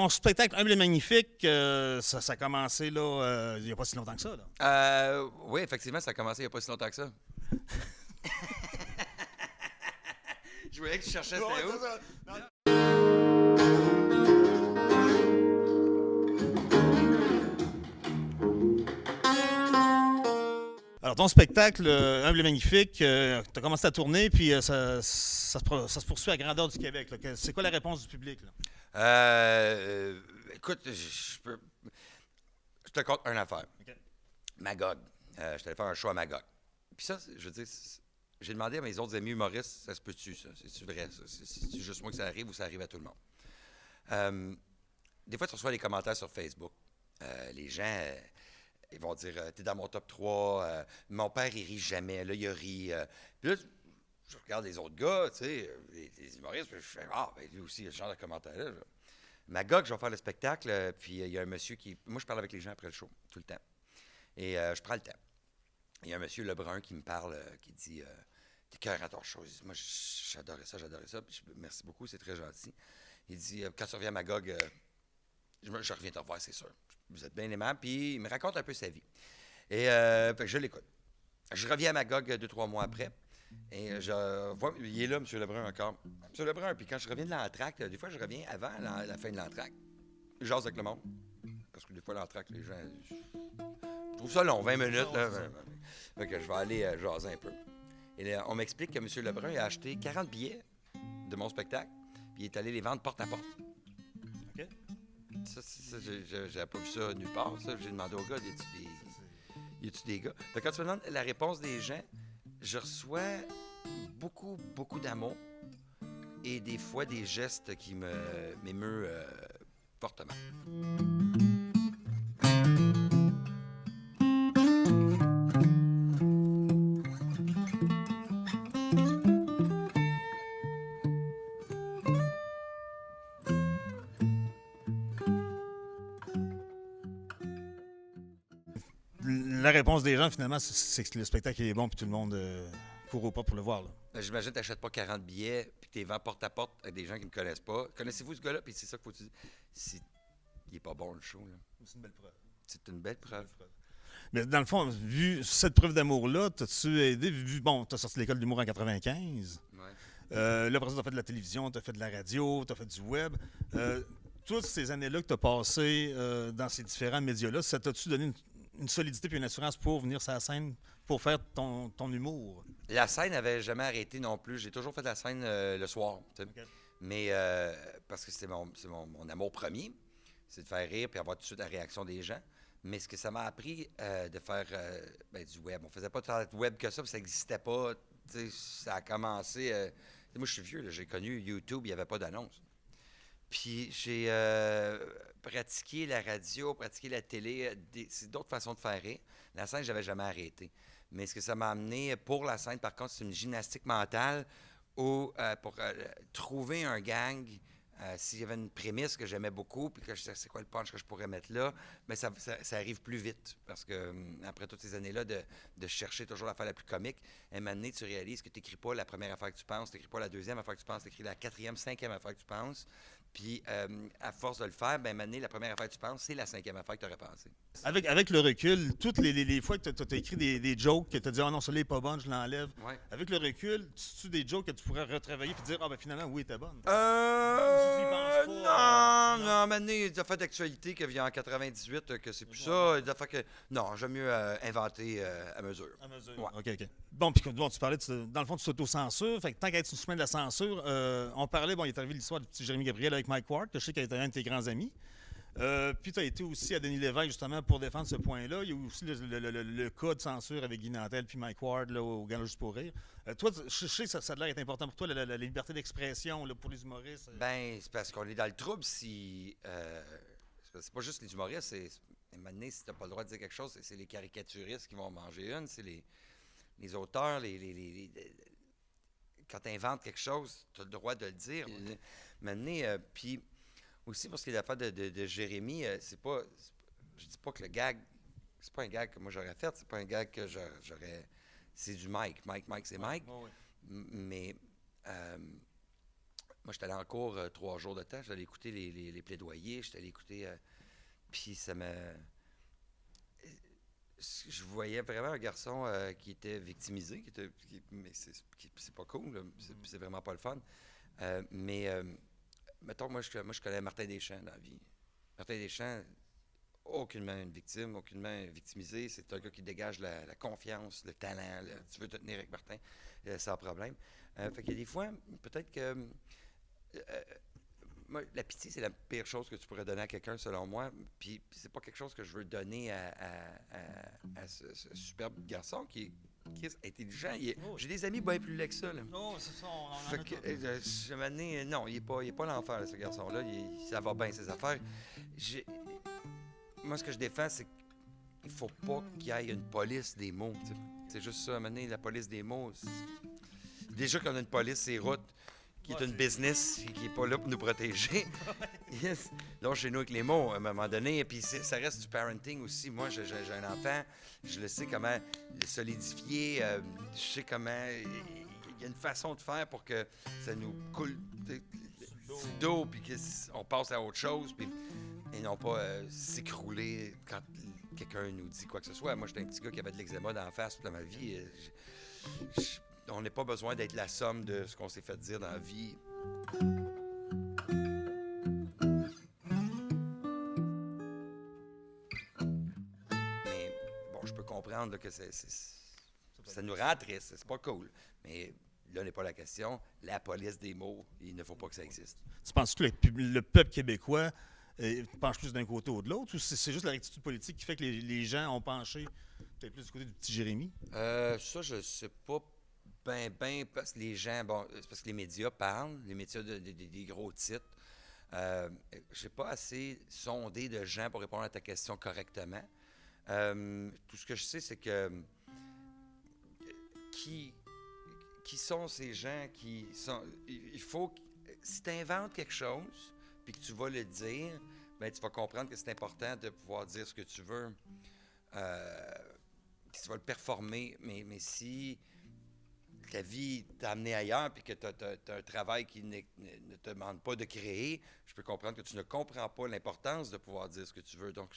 ton spectacle Humble et Magnifique, ça a commencé là, il n'y a pas si longtemps que ça. Là. Oui, effectivement, ça a commencé il n'y a pas si longtemps que ça. Je voyais que tu cherchais c'était où. Alors, ton spectacle Humble et Magnifique, tu as commencé à tourner, puis ça se poursuit à grandeur du Québec. Là. C'est quoi la réponse du public? Là? Écoute, je te compte une affaire. Okay. Magog. Je t'allais faire un show à Magog. Puis ça, je veux dire, j'ai demandé à mes autres amis humoristes, ça se peut-tu, ça? C'est-tu vrai, ça? C'est juste moi que ça arrive ou ça arrive à tout le monde? Des fois, tu reçois des commentaires sur Facebook. Les gens, ils vont dire « T'es dans mon top 3, mon père, il rit jamais. » Là, il rit. Puis là, je regarde les autres gars, tu sais, les humoristes, puis je fais « Ah, ben lui aussi, il y a ce genre de commentaires-là. » Magog, je vais faire le spectacle, puis il y a un monsieur qui... Moi, je parle avec les gens après le show, tout le temps. Et je prends le temps. Il y a un monsieur Lebrun qui me parle, qui dit « T'es cœur à ton show. » Moi, j'adorais ça. Puis merci beaucoup, c'est très gentil. Il dit « Quand tu reviens à Magog, je reviens te revoir, c'est sûr. Vous êtes bien aimable. » Puis il me raconte un peu sa vie. Et fait que je l'écoute. Je reviens à Magog 2-3 mois après. Et je vois, il est là, M. Lebrun, encore. M. Lebrun, puis quand je reviens de l'entracte, des fois, je reviens avant la fin de l'entracte. Je jase avec le monde. Parce que des fois, l'entracte, les gens... Je trouve ça long, 20 minutes. Là. Fait que je vais aller jaser un peu. Et là, on m'explique que M. Lebrun a acheté 40 billets de mon spectacle, puis il est allé les vendre porte à porte. OK. Ça, j'avais pas vu ça nulle part. Ça, j'ai demandé au gars, y a-tu des gars? Fait que quand tu me demandes la réponse des gens, je reçois beaucoup, beaucoup d'amour et des fois des gestes qui m'émeuvent fortement. La réponse des gens, finalement, c'est que le spectacle est bon, puis tout le monde court au pas pour le voir. Là. J'imagine que tu n'achètes pas 40 billets puis que tu les vends porte à porte avec des gens qui ne me connaissent pas. Connaissez-vous ce gars-là? Puis c'est ça qu'il faut que tu dises. Il n'est pas bon, le show. Là. C'est une belle preuve. C'est une belle preuve. Mais dans le fond, vu cette preuve d'amour-là, t'as-tu aidé? Bon, t'as sorti l'école d'humour en 95. Ouais. Là, après ça, t'as fait de la télévision, t'as fait de la radio, t'as fait du web. Toutes ces années-là que t'as passées dans ces différents médias-là, ça t'a-tu donné une solidité et une assurance pour venir sur la scène, pour faire ton humour? La scène n'avait jamais arrêté non plus. J'ai toujours fait de la scène le soir. Okay. Mais parce que c'est mon amour premier, c'est de faire rire puis avoir tout de suite la réaction des gens. Mais ce que ça m'a appris de faire du web. On faisait pas tant de web que ça, puis ça n'existait pas. Ça a commencé... moi, je suis vieux, là, j'ai connu YouTube, il n'y avait pas d'annonce. Puis j'ai pratiqué la radio, pratiqué la télé, c'est d'autres façons de faire rire. La scène, je n'avais jamais arrêté. Mais ce que ça m'a amené pour la scène, par contre, c'est une gymnastique mentale où pour trouver un gang, s'il y avait une prémisse que j'aimais beaucoup, puis que je sais c'est quoi le punch que je pourrais mettre là, mais ça arrive plus vite. Parce que après toutes ces années-là de chercher toujours l'affaire la plus comique, à un moment donné, tu réalises que tu n'écris pas la première affaire que tu penses, tu n'écris pas la deuxième affaire que tu penses, tu écris la quatrième, cinquième affaire que tu penses. Puis, à force de le faire, ben, maintenant, la première affaire que tu penses, c'est la cinquième affaire que tu aurais pensé. Avec le recul, toutes les fois que tu as écrit des jokes, que tu as dit « Ah non, celle-là n'est pas bonne, je l'enlève ouais. » Avec le recul, tu des jokes que tu pourrais retravailler et dire « Ah, ben finalement, oui, elle était bonne. » Non, maintenant, il y a des affaires d'actualité qui viennent en 98, que c'est plus ça. Des affaires que... Non, j'aime mieux inventer à mesure. À mesure. Ouais. OK. Bon, puis bon, tu parlais, dans le fond, tu t'auto-censures. Fait que tant qu'à être sous le chemin de la censure, on parlait, bon, il est arrivé l'histoire du petit Jérémy Gabriel avec Mike Ward, que je sais qu'il était un de tes grands amis. Puis tu as été aussi à Denis Lévesque, justement, pour défendre ce point-là. Il y a aussi le cas de censure avec Guy Nantel puis Mike Ward là, au Gala Juste pour rire. Toi, je sais que ça a l'air d'être important pour toi, la liberté d'expression là, pour les humoristes. Ben, c'est parce qu'on est dans le trouble si... c'est pas juste les humoristes, maintenant, si t'as pas le droit de dire quelque chose, c'est les caricaturistes qui vont manger une, c'est les auteurs, quand tu inventes quelque chose, tu as le droit de le dire. Maintenant, puis... Aussi, pour ce qui est l'affaire de Jérémy, c'est pas... Je dis pas que le gag... C'est pas un gag que moi j'aurais fait, c'est pas un gag que j'aurais... C'est du Mike. Mike, c'est Mike. Oh, oui. Mais moi, j'étais allé en cours 3 jours de temps. J'allais écouter les plaidoyers. J'étais allé écouter... puis ça me... Je voyais vraiment un garçon qui était victimisé, mais c'est pas cool, là. C'est vraiment pas le fun. Mettons, moi, je connais Martin Deschamps dans la vie. Martin Deschamps, aucunement une victime, aucunement victimisé. C'est un gars qui dégage la confiance, le talent. Tu veux te tenir avec Martin sans problème. Fait qu'il y a des fois, peut-être que... moi, la pitié, c'est la pire chose que tu pourrais donner à quelqu'un, selon moi. Puis c'est pas quelque chose que je veux donner à ce superbe garçon qui est intelligent. J'ai des amis bien plus laids que ça. Là. Oh, c'est ça, on en Fait a que, tous. non, il est pas l'enfer, ce garçon-là. Ça va bien, ses affaires. Moi, ce que je défends, c'est qu'il faut pas qu'il y ait une police des mots. T'sais. C'est juste ça, à un moment donné, la police des mots. Déjà qu'on a une police, c'est route. Qui est une business, qui n'est pas là pour nous protéger. Yes. Donc, chez nous, avec les mots, à un moment donné, puis ça reste du parenting aussi. Moi, j'ai un enfant, je le sais comment le solidifier, je sais comment... Il y a une façon de faire pour que ça nous coule sur le dos, puis qu'on passe à autre chose, puis, et non pas s'écrouler quand quelqu'un nous dit quoi que ce soit. Moi, j'étais un petit gars qui avait de l'eczéma dans la face toute ma vie. On n'a pas besoin d'être la somme de ce qu'on s'est fait dire dans la vie. Mais bon, je peux comprendre là, que ça nous rend triste, c'est pas cool. Mais là n'est pas la question. La police des mots, il ne faut pas que ça existe. Tu penses que le peuple québécois penche plus d'un côté ou de l'autre, ou c'est juste la rectitude politique qui fait que les gens ont penché peut-être plus du côté du petit Jérémy? Ça, je sais pas. Parce que les gens, c'est parce que les médias parlent, les médias des gros titres. J'ai pas assez sondé de gens pour répondre à ta question correctement. Tout ce que je sais, c'est que qui sont ces gens qui sont... Il faut... Si tu inventes quelque chose, puis que tu vas le dire, ben tu vas comprendre que c'est important de pouvoir dire ce que tu veux. Que tu vas le performer, mais si... ta vie t'a amené ailleurs puis que tu as un travail qui ne te demande pas de créer, je peux comprendre que tu ne comprends pas l'importance de pouvoir dire ce que tu veux. Donc,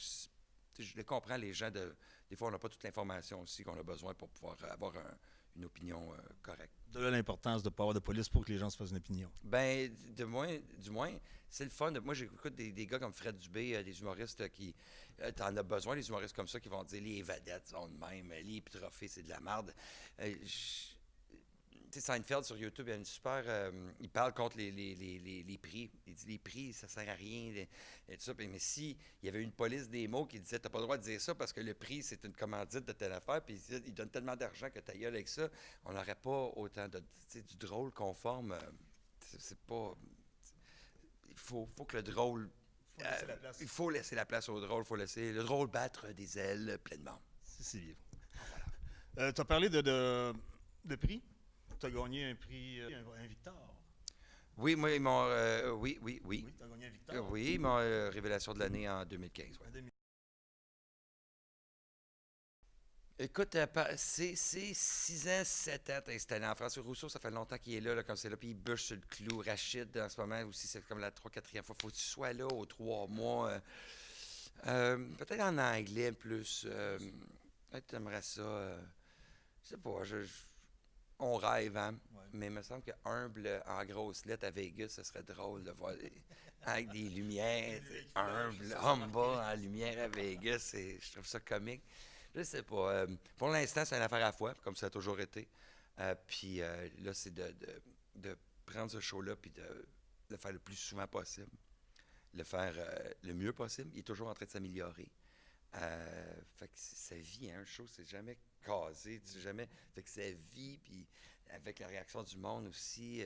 je les comprends, les gens, des fois, on n'a pas toute l'information aussi qu'on a besoin pour pouvoir avoir une opinion correcte. De là l'importance de ne pas avoir de police pour que les gens se fassent une opinion. Ben, du moins, c'est le fun. Moi, j'écoute des gars comme Fred Dubé, des humoristes qui... t'en as besoin, les humoristes comme ça, qui vont dire les vedettes sont de même, les trophées, c'est de la merde. Tu sais, Seinfeld sur YouTube, il y a une super... il parle contre les prix. Il dit les prix, ça sert à rien. Et tout ça. Mais si il y avait une police des mots qui disait t'as pas le droit de dire ça parce que le prix, c'est une commandite de telle affaire, puis il donne tellement d'argent que ta gueule avec ça, on n'aurait pas autant de... du drôle conforme. C'est pas... Il faut que le drôle... il faut laisser la place au drôle. Il faut laisser le drôle battre des ailes pleinement. C'est bien. Voilà. Tu as parlé de prix. Tu as gagné un prix, un Victor. Oui, moi, ils m'ont... oui. Oui, tu as gagné un Victor. Oui, ils m'ont révélation de l'année en 2015. Ouais. Écoute, c'est 6 ans, 7 ans t'es installé en France. Rousseau, ça fait longtemps qu'il est là, comme c'est là, puis il bûche sur le clou. Rachid, en ce moment aussi, c'est comme la 3e, 4e fois. Faut que tu sois là aux 3 mois. Peut-être en anglais plus. Peut-être tu aimerais ça. Je sais pas, on rêve, hein? Ouais. Mais il me semble que humble en grosses lettres à Vegas, ce serait drôle de voir avec des lumières. Humble en lumière à Vegas, je trouve ça comique. Je sais pas. Pour l'instant, c'est une affaire à fois, comme ça a toujours été. Puis là, c'est de prendre ce show-là puis de le faire le plus souvent possible. Le faire le mieux possible. Il est toujours en train de s'améliorer. Fait que sa vie, hein, un show, c'est jamais casé, tu sais, jamais. Fait que sa vie, puis avec la réaction du monde aussi,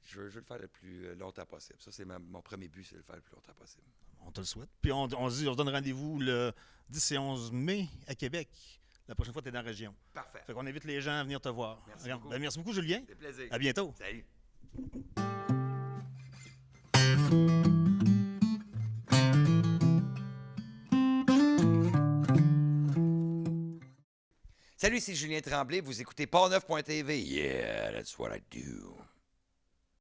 je veux le faire le plus longtemps possible. Ça, c'est mon premier but, c'est de le faire le plus longtemps possible. On te le souhaite. Puis on se donne rendez-vous le 10 et 11 mai à Québec. La prochaine fois, tu es dans la région. Parfait. Fait qu'on invite les gens à venir te voir. Merci beaucoup. Ben, merci beaucoup, Julien. C'est plaisir. À bientôt. Salut. Salut, c'est Julien Tremblay. Vous écoutez Portneuf.tv. Yeah, that's what I do.